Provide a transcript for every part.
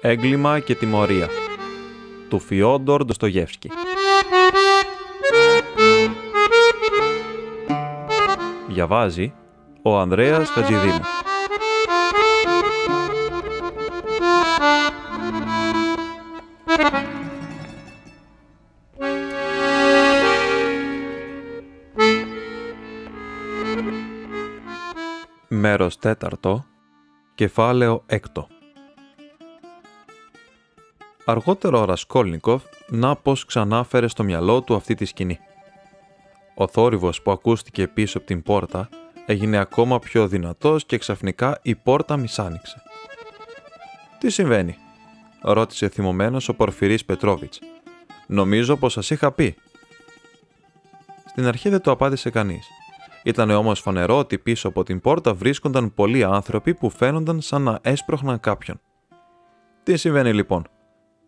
Έγκλημα και τιμωρία του Φιόντορ Ντοστογεύσκη. Διαβάζει ο Ανδρέας Χατζηδήμου. Μέρος 4, κεφάλαιο 6. Αργότερο ο Ρασκόλνικοφ να πως ξανά φέρε στο μυαλό του αυτή τη σκηνή. Ο θόρυβος που ακούστηκε πίσω από την πόρτα έγινε ακόμα πιο δυνατός και ξαφνικά η πόρτα μισάνοιξε. «Τι συμβαίνει?» ρώτησε θυμωμένος ο Πορφυρής Πετρόβιτς. «Νομίζω πως σας είχα πει». Στην αρχή δεν το απάντησε κανείς. Ήταν όμως φανερό ότι πίσω από την πόρτα βρίσκονταν πολλοί άνθρωποι που φαίνονταν σαν να έσπροχναν κάποιον. «Τι συμβαίνει λοιπόν?»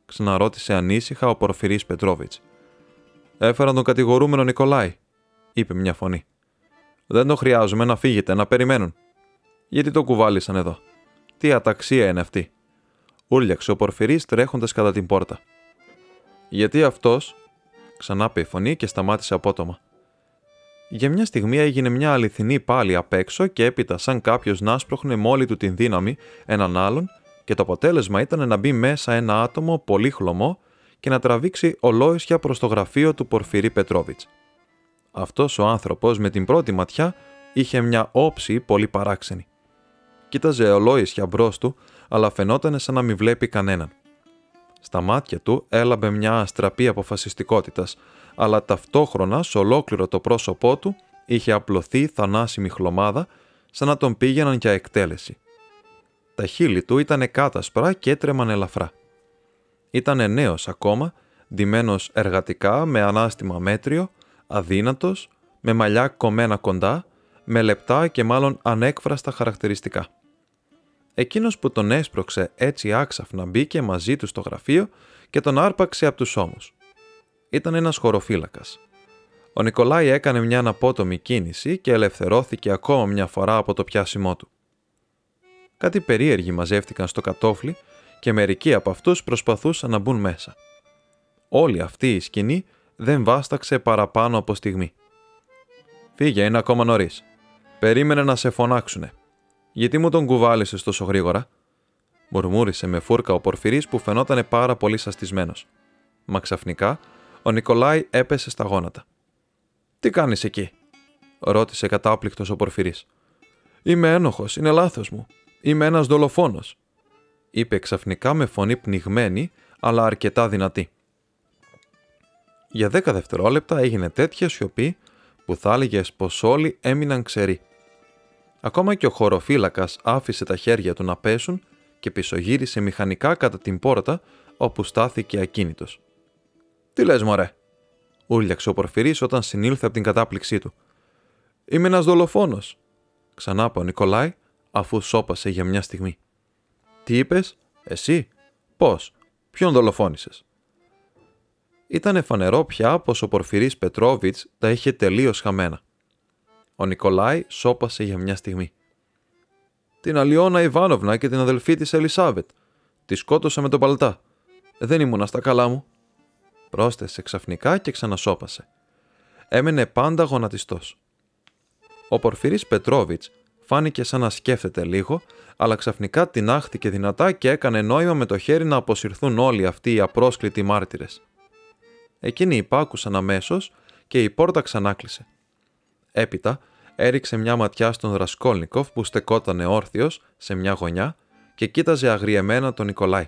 ξαναρώτησε ανήσυχα ο Πορφυρής Πετρόβιτς. «Έφεραν τον κατηγορούμενο Νικολάη», είπε μια φωνή. «Δεν το χρειάζομαι, να φύγετε, να περιμένουν». «Γιατί το κουβάλισαν εδώ? Τι αταξία είναι αυτή?» ούρλιαξε ο Πορφυρής τρέχοντας κατά την πόρτα. «Γιατί αυτός?» ξανάπε η φωνή και σταμάτησε απότομα. Για μια στιγμή έγινε μια αληθινή πάλι απ' έξω και έπειτα σαν κάποιος να άσπροχνε με όλη του την δύναμη έναν άλλον και το αποτέλεσμα ήταν να μπει μέσα ένα άτομο πολύ χλωμό και να τραβήξει ολόησια προς το γραφείο του Πορφυρή Πετρόβιτς. Αυτός ο άνθρωπος με την πρώτη ματιά είχε μια όψη πολύ παράξενη. Κοίταζε ολόησια μπρος του, αλλά φαινόταν σαν να μην βλέπει κανέναν. Στα μάτια του έλαμπε μια αστραπή αποφασιστικότητας, αλλά ταυτόχρονα σε ολόκληρο το πρόσωπό του είχε απλωθεί θανάσιμη χλωμάδα, σαν να τον πήγαιναν για εκτέλεση. Τα χείλη του ήταν κάτασπρα και έτρεμαν ελαφρά. Ήτανε νέος ακόμα, ντυμένος εργατικά με ανάστημα μέτριο, αδύνατος, με μαλλιά κομμένα κοντά, με λεπτά και μάλλον ανέκφραστα χαρακτηριστικά. Εκείνος που τον έσπρωξε έτσι άξαφνα μπήκε μαζί του στο γραφείο και τον άρπαξε από τους ώμους. Ήταν ένας χωροφύλακας. Ο Νικολάη έκανε μια αναπότομη κίνηση και ελευθερώθηκε ακόμα μια φορά από το πιάσιμό του. Κάτι περίεργοι μαζεύτηκαν στο κατόφλι και μερικοί από αυτούς προσπαθούσαν να μπουν μέσα. Όλη αυτή η σκηνή δεν βάσταξε παραπάνω από στιγμή. «Φύγε, είναι ακόμα νωρίς. Περίμενε να σε φωνάξουνε. Γιατί μου τον κουβάλισες τόσο γρήγορα?» μουρμούρισε με φούρκα ο Πορφυρής που φαινότανε πάρα πολύ σαστισμένος. Μα ξαφνικά ο Νικολάη έπεσε στα γόνατα. «Τι κάνεις εκεί?» ρώτησε κατάπληκτος ο Πορφυρής. «Είμαι ένοχος, είναι λάθος μου. Είμαι ένας δολοφόνος», είπε ξαφνικά με φωνή πνιγμένη αλλά αρκετά δυνατή. Για 10 δευτερόλεπτα έγινε τέτοια σιωπή που θα έλεγες πως όλοι έμειναν ξεροί. Ακόμα και ο χωροφύλακας άφησε τα χέρια του να πέσουν και πισωγύρισε μηχανικά κατά την πόρτα όπου στάθηκε ακίνητος. «Τι λες μωρέ?» ούρλιαξε ο Πορφυρής όταν συνήλθε από την κατάπληξή του. «Είμαι ένας δολοφόνος», ξανάπε ο Νικολάη αφού σώπασε για μια στιγμή. «Τι είπες? Εσύ? Πώς? Ποιον δολοφόνησες?» Ήτανε φανερό πια πως ο Πορφυρής Πετρόβιτς τα είχε τελείως χαμένα. Ο Νικολάη σώπασε για μια στιγμή. «Την Αλιώνα Ιβάνοβνα και την αδελφή της Ελισάβετ. Τη σκότωσα με τον παλτά. Δεν ήμουνα στα καλά μου», πρόσθεσε ξαφνικά και ξανασώπασε. Έμενε πάντα γονατιστός. Ο Πορφυρής Πετρόβιτς φάνηκε σαν να σκέφτεται λίγο, αλλά ξαφνικά τινάχθηκε δυνατά και έκανε νόημα με το χέρι να αποσυρθούν όλοι αυτοί οι απρόσκλητοι μάρτυρες. Εκείνοι υπάκουσαν αμέσως και η πόρτα ξανάκλεισε. Έπειτα έριξε μια ματιά στον Ρασκόλνικοφ που στεκότανε όρθιος σε μια γωνιά και κοίταζε αγριεμένα τον Νικολάη.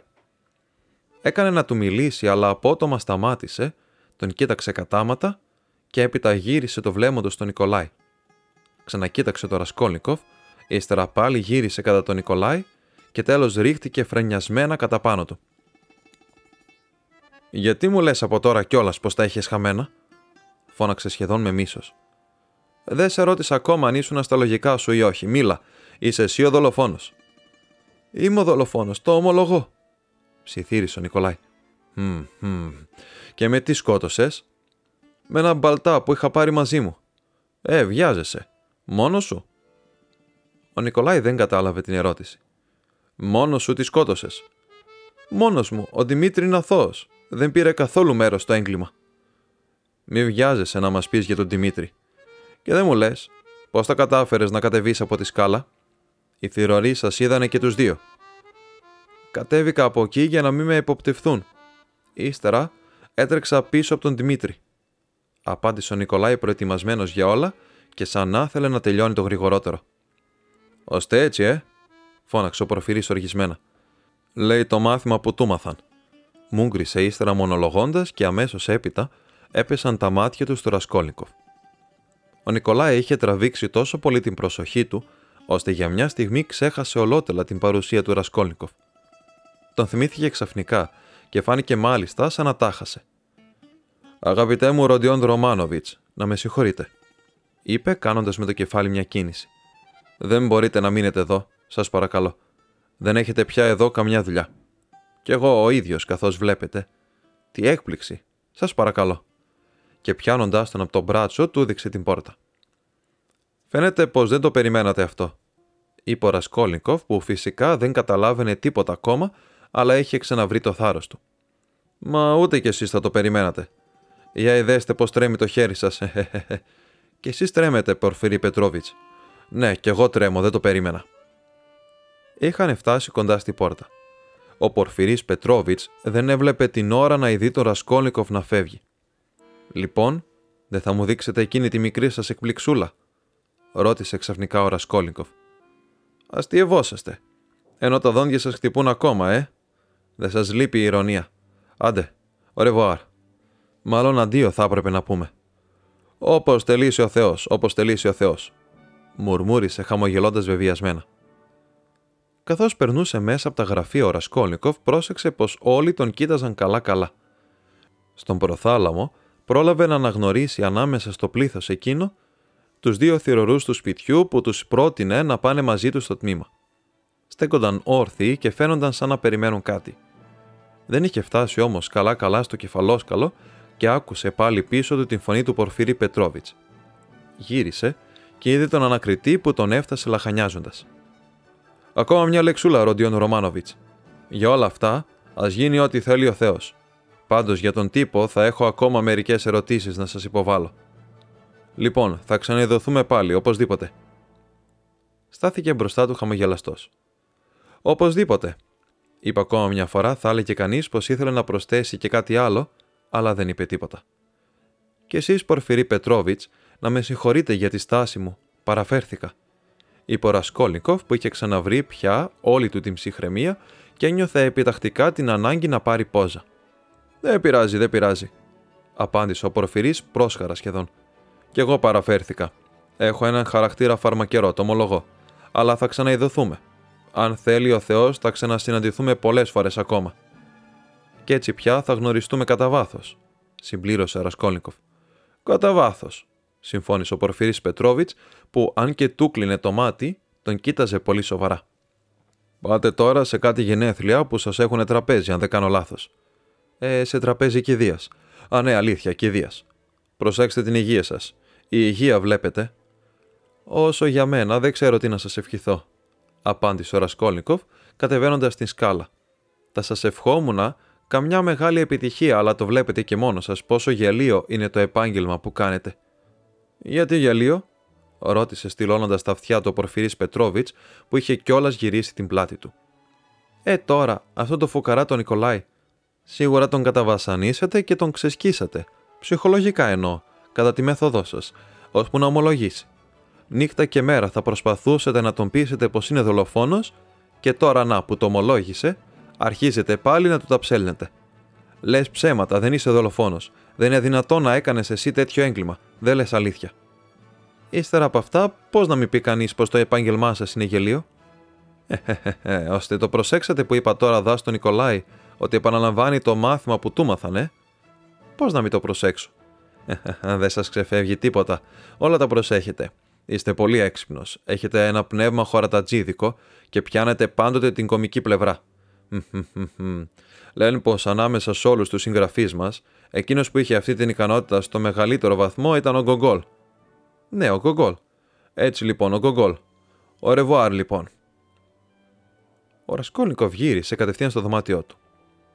Έκανε να του μιλήσει, αλλά απότομα σταμάτησε, τον κοίταξε κατάματα και έπειτα γύρισε το βλέμμα του στον Νικολάη. Ξανακοίταξε τον Ρασκόλνικοφ, ύστερα πάλι γύρισε κατά τον Νικολάη και τέλος ρίχτηκε φρενιασμένα κατά πάνω του. «Γιατί μου λες από τώρα κιόλας πως τα είχες χαμένα?» φώναξε σχεδόν με μίσος. «Δεν σε ρώτησα ακόμα αν ήσουν στα λογικά σου ή όχι. Μίλα, είσαι εσύ ο δολοφόνος?» «Είμαι ο δολοφόνος, το ομολογώ», ψιθύρισε ο Νικολάη. «Και με τι σκότωσες?» «Με έναν μπαλτά που είχα πάρει μαζί μου». Βιάζεσαι. Μόνος σου?» Ο Νικολάη δεν κατάλαβε την ερώτηση. «Μόνος σου τη σκότωσες?» Μόνος μου, ο Δημήτρη είναι αθώος. Δεν πήρε καθόλου μέρος στο έγκλημα. Μη βιάζεσαι να μας πεις για τον Δημήτρη. Και δεν μου λες, πώς τα κατάφερες να κατεβείς από τη σκάλα? Οι θηροροί σας είδανε και τους δύο. Κατέβηκα από εκεί για να μην με υποπτευθούν. Ύστερα έτρεξα πίσω από τον Δημήτρη. Απάντησε ο Νικολάη προετοιμασμένος για όλα και σαν να ήθελε να τελειώνει το γρηγορότερο. Ώστε έτσι, φώναξε ο Πορφυρής οργισμένα. Λέει το μάθημα που του μάθαν. Μούγκρισε ύστερα μονολογώντας και αμέσως έπειτα έπεσαν τα μάτια του στο Ρασκόλνικοφ. Ο Νικολάη είχε τραβήξει τόσο πολύ την προσοχή του, ώστε για μια στιγμή ξέχασε ολότελα την παρουσία του Ρασκόλνικοφ. Τον θυμήθηκε ξαφνικά και φάνηκε μάλιστα σαν να τάχασε. «Αγαπητέ μου Ροντιόν Ρωμάνοβιτς, να με συγχωρείτε», είπε κάνοντας με το κεφάλι μια κίνηση. «Δεν μπορείτε να μείνετε εδώ, σας παρακαλώ. Δεν έχετε πια εδώ καμιά δουλειά. Κι εγώ ο ίδιος, καθώς βλέπετε. Τι έκπληξη, σας παρακαλώ». Και πιάνοντας τον από το μπράτσο, του έδειξε την πόρτα. «Φαίνεται πως δεν το περιμένατε αυτό», είπε ο Ρασκόλνικοφ, που φυσικά δεν καταλάβαινε τίποτα ακόμα, αλλά είχε ξαναβρει το θάρρος του. «Μα ούτε κι εσείς θα το περιμένατε. Για ειδέστε πως τρέμει το χέρι σας. Και εσείς τρέμετε, Πορφυρή Πετρόβιτς». «Ναι, κι εγώ τρέμω, δεν το περίμενα». Είχαν φτάσει κοντά στη πόρτα. Ο Πορφυρής Πετρόβιτς δεν έβλεπε την ώρα να ειδεί τον Ρασκόλνικοφ να φεύγει. «Λοιπόν, δεν θα μου δείξετε εκείνη τη μικρή σας εκπληξούλα?» ρώτησε ξαφνικά ο Ρασκόλνικοφ. «Αστειευόσαστε. Ενώ τα δόντια σας χτυπούν ακόμα, Δεν σας λείπει η ηρωνία. Άντε, au revoir. Μάλλον αντίο θα έπρεπε να πούμε». «Όπως τελείσει ο Θεός, όπως τελείσει ο Θεός», μουρμούρισε χαμογελώντας βεβαιασμένα. Καθώς περνούσε μέσα από τα γραφεία ο Ρασκόλνικοφ, πρόσεξε πως όλοι τον κοίταζαν καλά-καλά. Στον προθάλαμο πρόλαβε να αναγνωρίσει ανάμεσα στο πλήθος εκείνο τους δύο θηρορούς του σπιτιού που τους πρότεινε να πάνε μαζί του στο τμήμα. Στέκονταν όρθιοι και φαίνονταν σαν να περιμένουν κάτι. Δεν είχε φτάσει όμως καλά-καλά στο κεφαλόσκαλο και άκουσε πάλι πίσω του την φωνή του Πορφύρη Πετρόβιτς. Γύρισε και είδε τον ανακριτή που τον έφτασε λαχανιάζοντας. «Ακόμα μια λεξούλα, Ροντιόν Ρωμάνοβιτς. Για όλα αυτά, ας γίνει ό,τι θέλει ο Θεός. Πάντως για τον τύπο θα έχω ακόμα μερικές ερωτήσεις να σας υποβάλω. Λοιπόν, θα ξαναειδωθούμε πάλι, οπωσδήποτε». Στάθηκε μπροστά του χαμογελαστός. «Οπωσδήποτε», είπε ακόμα μια φορά, θα έλεγε κανείς πως ήθελε να προσθέσει και κάτι άλλο, αλλά δεν είπε τίποτα. «Και εσείς, Πορφυρή Πετρόβιτς, να με συγχωρείτε για τη στάση μου, παραφέρθηκα», είπε ο Ρασκόλνικοφ, που είχε ξαναβρει πια όλη του την ψυχραιμία και ένιωθε επιτακτικά την ανάγκη να πάρει πόζα. «Δεν πειράζει, δεν πειράζει», απάντησε ο Πορφυρής πρόσχαρα σχεδόν. «Κι εγώ παραφέρθηκα. Έχω έναν χαρακτήρα φαρμακερό, το ομολογώ. Αλλά θα ξαναειδωθούμε. Αν θέλει ο Θεός, θα ξανασυναντηθούμε πολλές φορές ακόμα. Κι έτσι πια θα γνωριστούμε κατά βάθος», συμπλήρωσε ο Ρασκόλνικοφ. «Κατά βάθος», συμφώνησε ο Πορφυρής Πετρόβιτς, που αν και του κλείνε το μάτι, τον κοίταζε πολύ σοβαρά. «Πάτε τώρα σε κάτι γενέθλια που σας έχουν τραπέζι, αν δεν κάνω λάθος». Σε τραπέζι κηδείας. «Α, ναι, αλήθεια, κηδείας. Προσέξτε την υγεία σας. Η υγεία βλέπετε». «Όσο για μένα, δεν ξέρω τι να σας ευχηθώ», απάντησε ο Ρασκόλνικοφ, κατεβαίνοντας την σκάλα. «Θα σας ευχόμουνα καμιά μεγάλη επιτυχία, αλλά το βλέπετε και μόνο σας πόσο γελίο είναι το επάγγελμα που κάνετε». «Γιατί γελίο?» ρώτησε στυλώνοντας τα αυτιά του ο Πορφυρής Πετρόβιτς, που είχε κιόλας γυρίσει την πλάτη του. Τώρα, αυτό το φουκαρά τον Νικολάη. Σίγουρα τον καταβασανίσατε και τον ξεσκίσατε. Ψυχολογικά εννοώ, κατά τη μέθοδό σας, ώσπου να ομολογήσει. Νύχτα και μέρα θα προσπαθούσατε να τον πείσετε πως είναι δολοφόνος και τώρα να που το ομολόγησε, αρχίζετε πάλι να του τα ψέλνετε. Λες ψέματα, δεν είσαι δολοφόνος. Δεν είναι δυνατόν να έκανες εσύ τέτοιο έγκλημα. Δεν λες αλήθεια. Ύστερα από αυτά, πώς να μην πει κανείς πως το επάγγελμά σας είναι γελίο? Ώστε το προσέξατε που είπα τώρα δά στον Νικολάη ότι επαναλαμβάνει το μάθημα που του μάθανε. Πώς να μην το προσέξω? Δεν σας ξεφεύγει τίποτα. Όλα τα προσέχετε. Είστε πολύ έξυπνος. Έχετε ένα πνεύμα χωρατατζίδικο και πιάνετε πάντοτε την κομική πλευρά. Λένε πως ανάμεσα σε όλους τους συγγραφείς μας, εκείνος που είχε αυτή την ικανότητα στο μεγαλύτερο βαθμό ήταν ο Γκογκόλ. Ναι, ο Γκογκόλ. Έτσι λοιπόν, ο Γκογκόλ. Au revoir λοιπόν. Ο Ρασκόλνικοφ γύρισε κατευθείαν στο δωμάτιό του.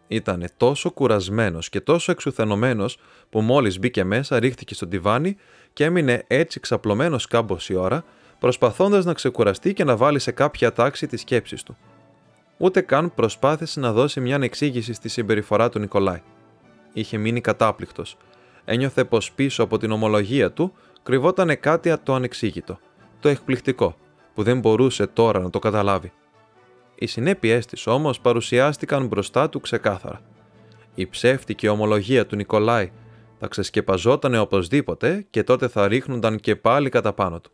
Ήτανε τόσο κουρασμένος και τόσο εξουθενωμένος που μόλις μπήκε μέσα ρίχτηκε στο τιβάνι και έμεινε έτσι ξαπλωμένος κάμποση ώρα, προσπαθώντας να ξεκουραστεί και να βάλει σε κάποια τάξη τις σκέψεις του. Ούτε καν προσπάθησε να δώσει μια εξήγηση στη συμπεριφορά του Νικολάη. Είχε μείνει κατάπληκτος. Ένιωθε πως πίσω από την ομολογία του κρυβότανε κάτι το ανεξήγητο, το εκπληκτικό, που δεν μπορούσε τώρα να το καταλάβει. Οι συνέπειές της όμως παρουσιάστηκαν μπροστά του ξεκάθαρα. Η ψεύτικη ομολογία του Νικολάη θα ξεσκεπαζότανε οπωσδήποτε και τότε θα ρίχνονταν και πάλι κατά πάνω του.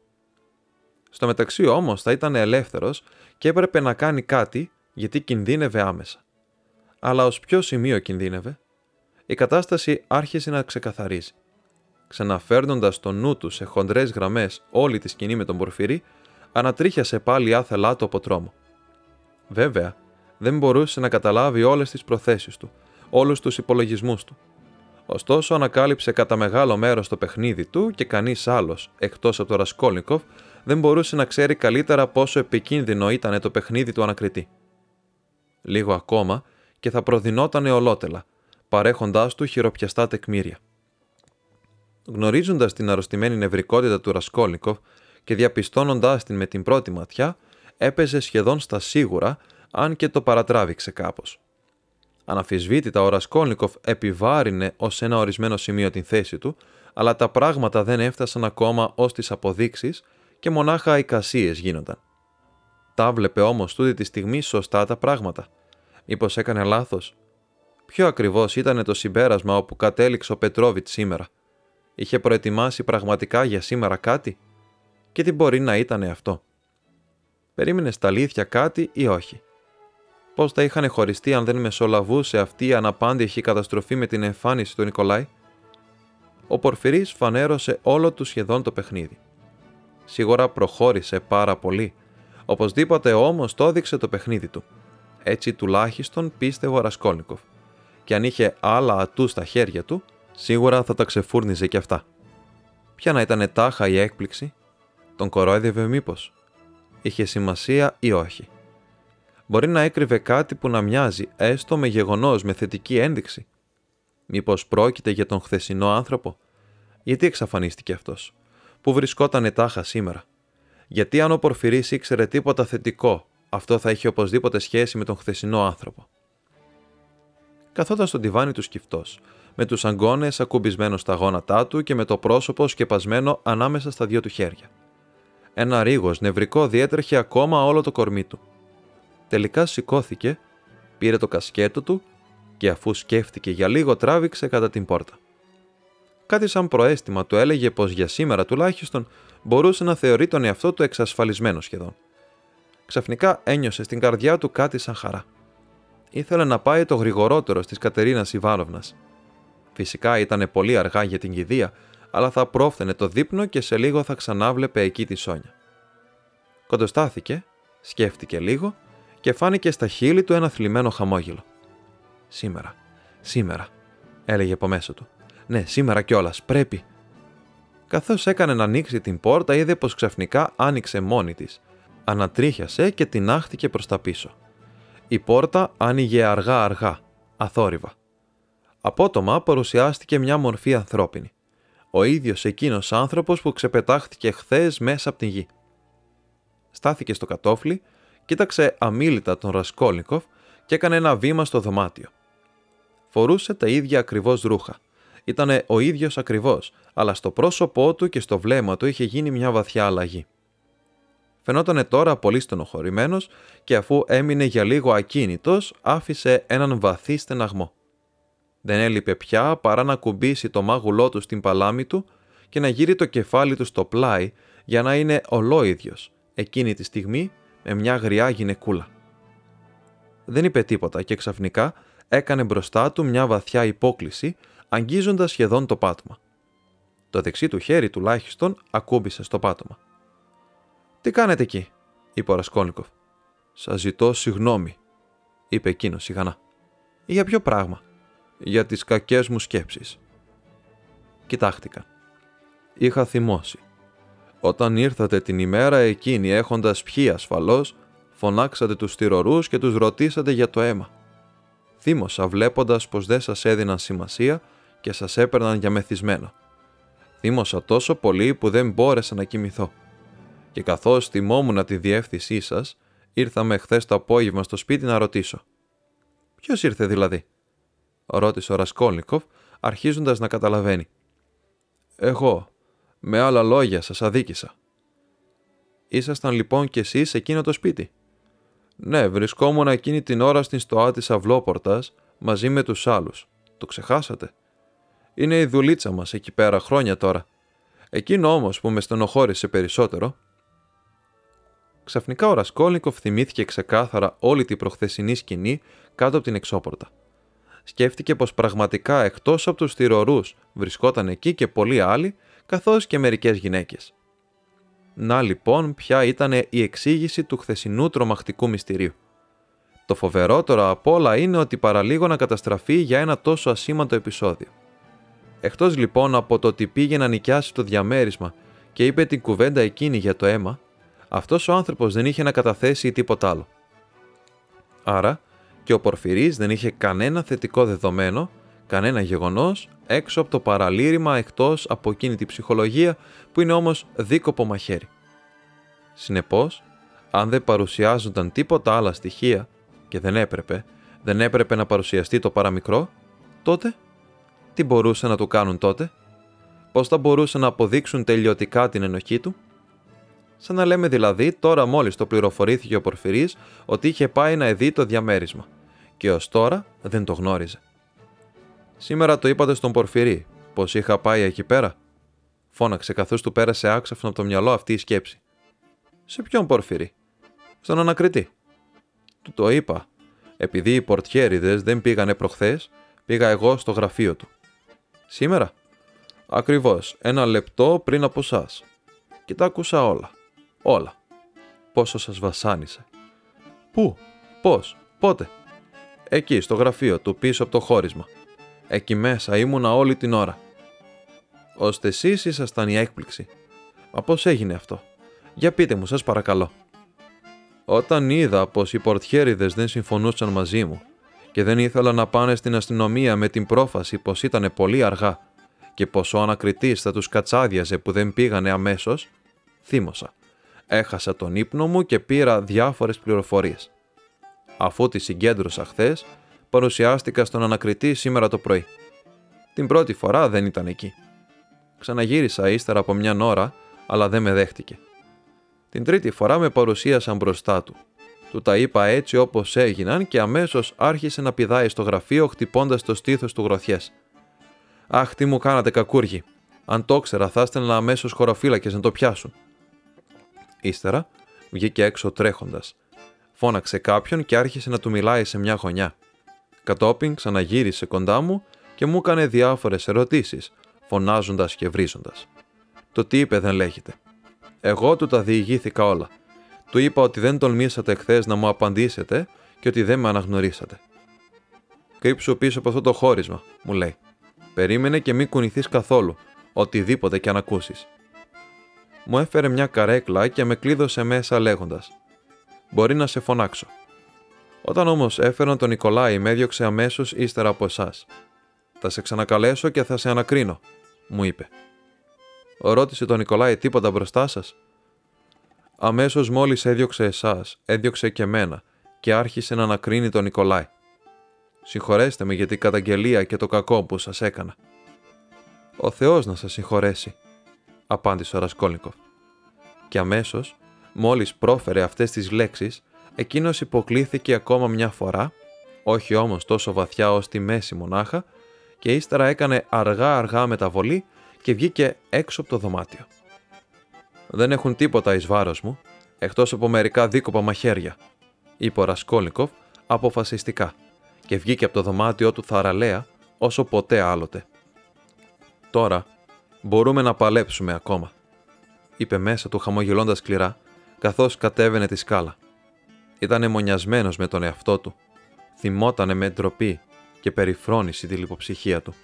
Στο μεταξύ όμως θα ήταν ελεύθερος και έπρεπε να κάνει κάτι γιατί κινδύνευε άμεσα. Αλλά ως ποιο σημείο κινδύνευε? Η κατάσταση άρχισε να ξεκαθαρίζει. Ξαναφέρνοντας το νου του σε χοντρές γραμμές όλη τη σκηνή με τον Πορφυρή, ανατρίχιασε πάλι άθελά του από τρόμο. Βέβαια, δεν μπορούσε να καταλάβει όλες τις προθέσεις του, όλους τους υπολογισμούς του. Ωστόσο, ανακάλυψε κατά μεγάλο μέρος το παιχνίδι του και κανείς άλλος, εκτός από τον Ρασκόλνικοφ, δεν μπορούσε να ξέρει καλύτερα πόσο επικίνδυνο ήταν το παιχνίδι του ανακριτή. Λίγο ακόμα και θα προδεινότανε ολότελα, παρέχοντάς του χειροπιαστά τεκμήρια. Γνωρίζοντας την αρρωστημένη νευρικότητα του Ρασκόλνικοφ και διαπιστώνοντάς την με την πρώτη ματιά, έπαιζε σχεδόν στα σίγουρα, αν και το παρατράβηξε κάπως. Αναμφισβήτητα ο Ρασκόλνικοφ επιβάρυνε ως ένα ορισμένο σημείο την θέση του, αλλά τα πράγματα δεν έφτασαν ακόμα ως τις αποδείξεις και μονάχα εικασίες γίνονταν. Τα βλέπε όμως τούτη τη στιγμή σωστά τα πράγματα. Μήπως έκανε λάθος? Ποιο ακριβώς ήταν το συμπέρασμα όπου κατέληξε ο Πετρόβιτς σήμερα? Είχε προετοιμάσει πραγματικά για σήμερα κάτι? Και τι μπορεί να ήταν αυτό? Περίμενε στα αλήθεια κάτι ή όχι? Πώς θα είχαν χωριστεί αν δεν μεσολαβούσε αυτή η αναπάντηχη καταστροφή με την εμφάνιση του Νικολάη? Ο Πορφυρής φανέρωσε όλο του σχεδόν το παιχνίδι. Σίγουρα προχώρησε πάρα πολύ. Οπωσδήποτε όμως το έδειξε το παιχνίδι του. Έτσι τουλάχιστον πίστευε ο Ρασκόλνικοφ. Και αν είχε άλλα ατού στα χέρια του, σίγουρα θα τα ξεφούρνιζε κι αυτά. Ποια να ήταν τάχα η έκπληξη? Τον κορόιδευε μήπως? Είχε σημασία ή όχι? Μπορεί να έκρυβε κάτι που να μοιάζει έστω με γεγονός, με θετική ένδειξη. Μήπως πρόκειται για τον χθεσινό άνθρωπο? Γιατί εξαφανίστηκε αυτός? Πού βρισκότανε τάχα σήμερα? Γιατί αν ο Πορφυρής ήξερε τίποτα θετικό, αυτό θα είχε οπωσδήποτε σχέση με τον χθεσινό άνθρωπο. Καθόταν στο τιβάνι του σκυφτός, με τους αγκώνες ακουμπισμένους στα γόνατά του και με το πρόσωπο σκεπασμένο ανάμεσα στα δυο του χέρια. Ένα ρίγος νευρικό διέτρεχε ακόμα όλο το κορμί του. Τελικά σηκώθηκε, πήρε το κασκέτο του και αφού σκέφτηκε για λίγο τράβηξε κατά την πόρτα. Κάτι σαν προαίσθημα του έλεγε πως για σήμερα τουλάχιστον μπορούσε να θεωρεί τον εαυτό του εξασφαλισμένο σχεδόν. Ξαφνικά ένιωσε στην καρδιά του κάτι σαν χαρά. Ήθελε να πάει το γρηγορότερο στις Κατερίνας Ιβάνοβνας. Φυσικά ήταν πολύ αργά για την κηδεία, αλλά θα πρόφθαινε το δείπνο και σε λίγο θα ξανάβλεπε εκεί τη Σόνια. Κοντοστάθηκε, σκέφτηκε λίγο και φάνηκε στα χείλη του ένα θλιμμένο χαμόγελο. Σήμερα, έλεγε από μέσα του. Ναι, σήμερα κιόλας, πρέπει. Καθώς έκανε να ανοίξει την πόρτα, είδε πως ξαφνικά άνοιξε μόνη της. Ανατρίχιασε και τινάχτηκε προς τα πίσω. Η πόρτα άνοιγε αργά-αργά, αθόρυβα. Απότομα παρουσιάστηκε μια μορφή ανθρώπινη. Ο ίδιος εκείνος άνθρωπος που ξεπετάχθηκε χθες μέσα από την γη. Στάθηκε στο κατόφλι, κοίταξε αμίλητα τον Ρασκόλνικοφ και έκανε ένα βήμα στο δωμάτιο. Φορούσε τα ίδια ακριβώς ρούχα. Ήτανε ο ίδιος ακριβώς, αλλά στο πρόσωπό του και στο βλέμμα του είχε γίνει μια βαθιά αλλαγή. Φαινότανε τώρα πολύ στενοχωρημένος και αφού έμεινε για λίγο ακίνητος, άφησε έναν βαθύ στεναγμό. Δεν έλειπε πια παρά να κουμπίσει το μάγουλό του στην παλάμη του και να γύρει το κεφάλι του στο πλάι για να είναι ολόιδιος, εκείνη τη στιγμή με μια γριά γυναικούλα. Δεν είπε τίποτα και ξαφνικά έκανε μπροστά του μια βαθιά υπόκλιση, αγγίζοντας σχεδόν το πάτωμα. Το δεξί του χέρι τουλάχιστον ακούμπησε στο πάτωμα. «Τι κάνετε εκεί?» είπε ο Ρασκόλνικοφ. «Σας ζητώ συγγνώμη», είπε εκείνος σιγανά. «Για ποιο πράγμα?» «Για τις κακές μου σκέψεις». Κοιτάχτηκαν. «Είχα θυμώσει. Όταν ήρθατε την ημέρα εκείνη έχοντας πιει ασφαλώς, φωνάξατε τους θυρωρούς και τους ρωτήσατε για το αίμα. Θύμωσα βλέποντας πως δεν σας έδιναν σημασία και σας έπαιρναν για μεθυσμένο. Θύμωσα τόσο πολύ που δεν μπόρεσα να κοιμηθώ. Και καθώς θυμόμουν τη διεύθυνσή σας, ήρθαμε χθες το απόγευμα στο σπίτι να ρωτήσω. Ποιος ήρθε δηλαδή? Ρώτησε ο Ρασκόλνικοφ, αρχίζοντας να καταλαβαίνει. Εγώ. Με άλλα λόγια σας αδίκησα. Ήσασταν λοιπόν κι εσείς σε εκείνο το σπίτι? Ναι, βρισκόμουν εκείνη την ώρα στην στοά της αυλόπορτας μαζί με τους άλλους. Το ξεχάσατε? Είναι η δουλίτσα μας εκεί πέρα χρόνια τώρα. Εκείνο όμως που με στενοχώρησε περισσότερο. Ξαφνικά ο Ρασκόλνικοφ θυμήθηκε ξεκάθαρα όλη την προχθεσινή σκηνή κάτω από την εξώπορτα. Σκέφτηκε πως πραγματικά εκτός από τους θυρωρούς βρισκόταν εκεί και πολλοί άλλοι, καθώς και μερικές γυναίκες. Να λοιπόν ποια ήταν η εξήγηση του χθεσινού τρομακτικού μυστηρίου. Το φοβερότερο απ' όλα είναι ότι παραλίγο να καταστραφεί για ένα τόσο ασήμαντο επεισόδιο. Εκτός λοιπόν από το ότι πήγε να νοικιάσει το διαμέρισμα και είπε την κουβέντα εκείνη για το αίμα, αυτός ο άνθρωπος δεν είχε να καταθέσει τίποτα άλλο. Άρα και ο Πορφυρής δεν είχε κανένα θετικό δεδομένο, κανένα γεγονός έξω από το παραλήρημα εκτός από εκείνη τη ψυχολογία που είναι όμως δίκοπο μαχαίρι. Συνεπώς, αν δεν παρουσιάζονταν τίποτα άλλα στοιχεία και δεν έπρεπε να παρουσιαστεί το παραμικρό, τότε τι μπορούσαν να του κάνουν τότε? Πώς θα μπορούσαν να αποδείξουν τελειωτικά την ενοχή του? Σαν να λέμε δηλαδή τώρα μόλις το πληροφορήθηκε ο Πορφυρής ότι είχε πάει να δει το διαμέρισμα και ως τώρα δεν το γνώριζε. Σήμερα το είπατε στον Πορφυρή πως είχα πάει εκεί πέρα? Φώναξε καθώς του πέρασε άξαφνα από το μυαλό αυτή η σκέψη. Σε ποιον Πορφυρή? Στον ανακριτή. Του το είπα. Επειδή οι πορτιέριδες δεν πήγανε προχθές, πήγα εγώ στο γραφείο του. Σήμερα? Ακριβώς, 1 λεπτό πριν από σας. Και τα άκουσα όλα. Όλα. Πόσο σας βασάνισε. Πού? Πώς? Πότε? Εκεί, στο γραφείο του, πίσω από το χώρισμα. Εκεί μέσα ήμουνα όλη την ώρα. Ώστε εσείς ήσασταν η έκπληξη. Μα πώς έγινε αυτό? Για πείτε μου, σας παρακαλώ. Όταν είδα πως οι πορτιέριδες δεν συμφωνούσαν μαζί μου και δεν ήθελαν να πάνε στην αστυνομία με την πρόφαση πως ήταν πολύ αργά και πως ο ανακριτής θα τους κατσάδιαζε που δεν πήγανε αμέσως, θύμωσα. Έχασα τον ύπνο μου και πήρα διάφορες πληροφορίες. Αφού τη συγκέντρωσα χθες, παρουσιάστηκα στον ανακριτή σήμερα το πρωί. Την πρώτη φορά δεν ήταν εκεί. Ξαναγύρισα ύστερα από 1 ώρα, αλλά δεν με δέχτηκε. Την τρίτη φορά με παρουσίασαν μπροστά του. Του τα είπα έτσι όπως έγιναν και αμέσως άρχισε να πηδάει στο γραφείο χτυπώντας το στήθος του γροθιές. Αχ, τι μου κάνατε κακούργοι. Αν το ήξερα θα έστελνα αμέσως χωροφύλακες να το πιάσουν. Ύστερα βγήκε έξω τρέχοντας. Φώναξε κάποιον και άρχισε να του μιλάει σε μια γωνιά. Κατόπιν ξαναγύρισε κοντά μου και μου έκανε διάφορες ερωτήσεις, φωνάζοντας και βρίζοντας. Το τι είπε δεν λέγεται. Εγώ του τα διηγήθηκα όλα. Του είπα ότι δεν τολμήσατε χθες να μου απαντήσετε και ότι δεν με αναγνωρίσατε. Κρύψου πίσω από αυτό το χώρισμα, μου λέει. Περίμενε και μην κουνηθείς καθόλου, οτιδήποτε κι αν ακούσεις. Μου έφερε μια καρέκλα και με κλείδωσε μέσα λέγοντας: Μπορεί να σε φωνάξω. Όταν όμως έφεραν τον Νικολάη, με έδιωξε αμέσως ύστερα από εσάς. Θα σε ξανακαλέσω και θα σε ανακρίνω, μου είπε. Ρώτησε τον Νικολάη τίποτα μπροστά σας? Αμέσως μόλις έδιωξε εσάς, έδιωξε και εμένα και άρχισε να ανακρίνει τον Νικολάη. Συγχωρέστε με για την καταγγελία και το κακό που σας έκανα. Ο Θεός να σας συγχωρέσει, απάντησε ο Ρασκόλνικοφ. Και αμέσως, μόλις πρόφερε αυτές τις λέξεις, εκείνος υποκλίθηκε ακόμα μια φορά, όχι όμως τόσο βαθιά ως τη μέση μονάχα, και ύστερα έκανε αργά μεταβολή και βγήκε έξω από το δωμάτιο. Δεν έχουν τίποτα εις βάρος μου, εκτός από μερικά δίκοπα μαχαίρια, είπε ο Ρασκόλνικοφ αποφασιστικά και βγήκε από το δωμάτιο του θαραλέα όσο ποτέ άλλοτε. Τώρα μπορούμε να παλέψουμε ακόμα, είπε μέσα του χαμογελώντας σκληρά, καθώς κατέβαινε τη σκάλα. Ήταν αιμονιασμένος με τον εαυτό του, θυμότανε με ντροπή και περιφρόνηση τη λιποψυχία του.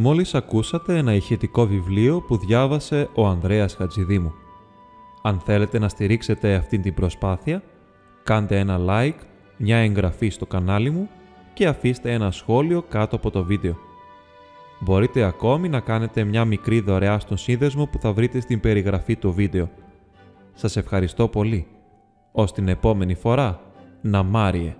Μόλις ακούσατε ένα ηχητικό βιβλίο που διάβασε ο Ανδρέας Χατζηδήμου. Αν θέλετε να στηρίξετε αυτή την προσπάθεια, κάντε ένα like, μια εγγραφή στο κανάλι μου και αφήστε ένα σχόλιο κάτω από το βίντεο. Μπορείτε ακόμη να κάνετε μια μικρή δωρεά στον σύνδεσμο που θα βρείτε στην περιγραφή του βίντεο. Σας ευχαριστώ πολύ. Ως την επόμενη φορά, να Μάριε!